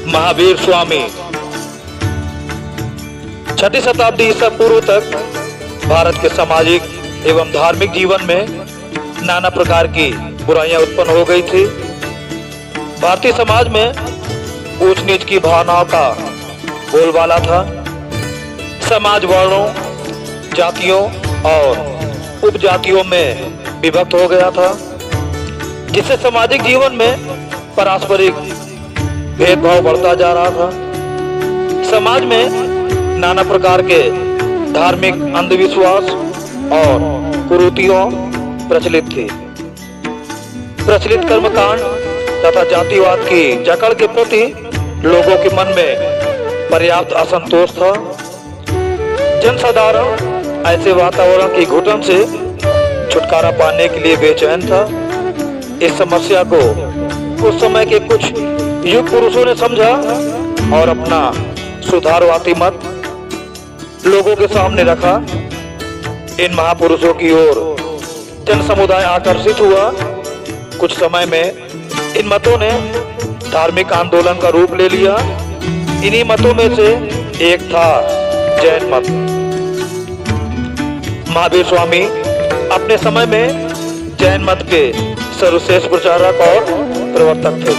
महावीर स्वामी 6वीं शताब्दी ईसा पूर्व तक भारत के सामाजिक एवं धार्मिक जीवन में नाना प्रकार की बुराइयां उत्पन्न हो गई थी। भारतीय समाज में ऊंच नीच की भावनाओं का बोलबाला था। समाज वर्णों, जातियों और उपजातियों में विभक्त हो गया था, जिससे सामाजिक जीवन में पारस्परिक भेदभाव बढ़ता जा रहा था। समाज में नाना प्रकार के धार्मिक अंधविश्वास और कुरीतियां प्रचलित थी। प्रचलित कर्मकांड तथा जातिवाद की जकड़ के प्रति लोगों के मन में पर्याप्त असंतोष था। जनसाधारण ऐसे वातावरण की घुटन से छुटकारा पाने के लिए बेचैन था। इस समस्या को उस समय के कुछ युग पुरुषों ने समझा और अपना सुधारवादी मत लोगों के सामने रखा। इन महापुरुषों की ओर जन समुदाय आकर्षित हुआ। कुछ समय में इन मतों ने धार्मिक आंदोलन का रूप ले लिया। इन्हीं मतों में से एक था जैन मत। महावीर स्वामी अपने समय में जैन मत के सर्वश्रेष्ठ प्रचारक और प्रवर्तक थे।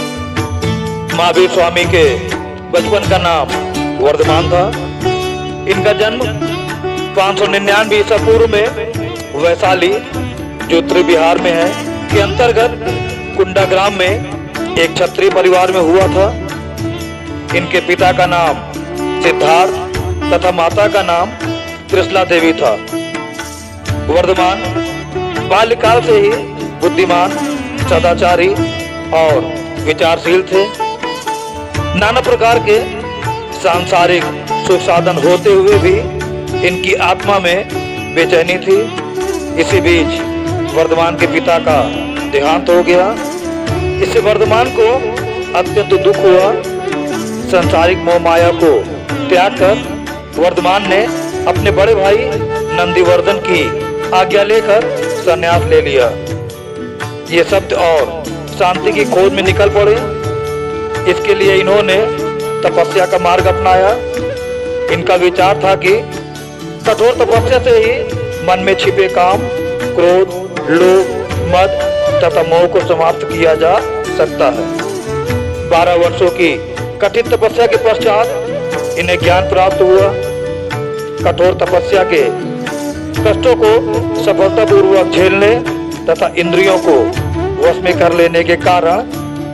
महावीर स्वामी के बचपन का नाम वर्धमान था। इनका जन्म 599 ईसा पूर्व में वैशाली, जो उत्तरी बिहार में है, के अंतर्गत कुंडा ग्राम में एक क्षत्रिय परिवार में हुआ था। इनके पिता का नाम सिद्धार्थ तथा माता का नाम त्रिशला देवी था। वर्धमान बाल्यकाल से ही बुद्धिमान, सदाचारी और विचारशील थे। नाना प्रकार के सांसारिक सुख साधन होते हुए भी इनकी आत्मा में बेचैनी थी। इसी बीच वर्धमान के पिता का देहांत हो गया। इससे वर्धमान को अत्यंत दुख हुआ। सांसारिक मोह माया को त्याग कर वर्धमान ने अपने बड़े भाई नंदीवर्धन की आज्ञा लेकर संन्यास ले लिया। ये सत्य और शांति की खोज में निकल पड़े। इसके लिए इन्होंने तपस्या का मार्ग अपनाया। इनका विचार था कि कठोर तपस्या से ही मन में छिपे काम, क्रोध, लोभ, मद तथा मोह को समाप्त किया जा सकता है। 12 वर्षों की कठिन तपस्या के पश्चात इन्हें ज्ञान प्राप्त हुआ। कठोर तपस्या के कष्टों को सफलतापूर्वक झेलने तथा इंद्रियों को वश में कर लेने के कारण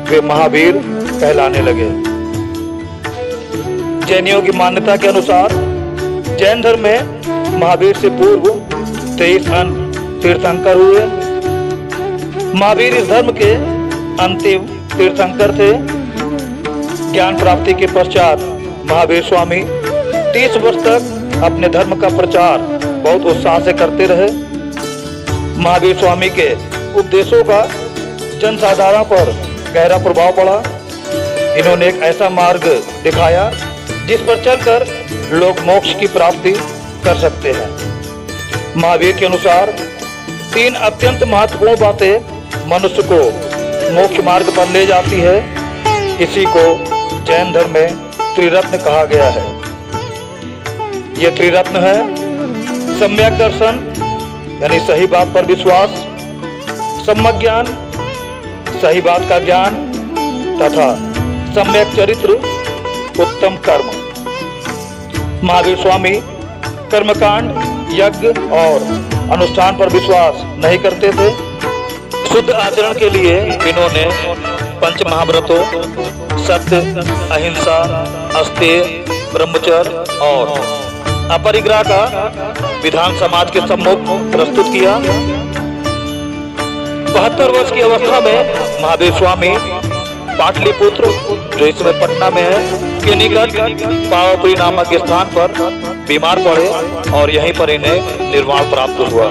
वे महावीर कहलाने लगे। जैनियों की मान्यता के अनुसार जैन धर्म में महावीर से पूर्व 23 अन्य तीर्थंकर हुए। महावीर इस धर्म के अंतिम तीर्थंकर थे। ज्ञान प्राप्ति के पश्चात महावीर स्वामी 30 वर्ष तक अपने धर्म का प्रचार बहुत उत्साह से करते रहे। महावीर स्वामी के उपदेशों का जनसाधारण पर गहरा प्रभाव पड़ा। इन्होंने एक ऐसा मार्ग दिखाया जिस पर चलकर लोग मोक्ष की प्राप्ति कर सकते हैं। महावीर के अनुसार 3 अत्यंत महत्वपूर्ण बातें मनुष्य को मोक्ष मार्ग पर ले जाती है। इसी को जैन धर्म में त्रिरत्न कहा गया है। ये त्रिरत्न है सम्यक दर्शन यानी सही बात पर विश्वास, सम्यक ज्ञान सही बात का ज्ञान तथा सम्यक चरित्र उत्तम कर्म। महावीर स्वामी कर्मकांड, यज्ञ और अनुष्ठान पर विश्वास नहीं करते थे। शुद्ध आचरण के लिए इन्होंने पंच महाव्रतों सत्य, अहिंसा, अस्तेय, ब्रह्मचर्य और अपरिग्रह का विधान समाज के सम्मुख प्रस्तुत किया। 72 वर्ष की अवस्था में महावीर स्वामी पाटलिपुत्र, जो इस समय पटना में है, के निकट पावापुरी नामक स्थान पर बीमार पड़े और यहीं पर इन्हें निर्वाण प्राप्त हुआ।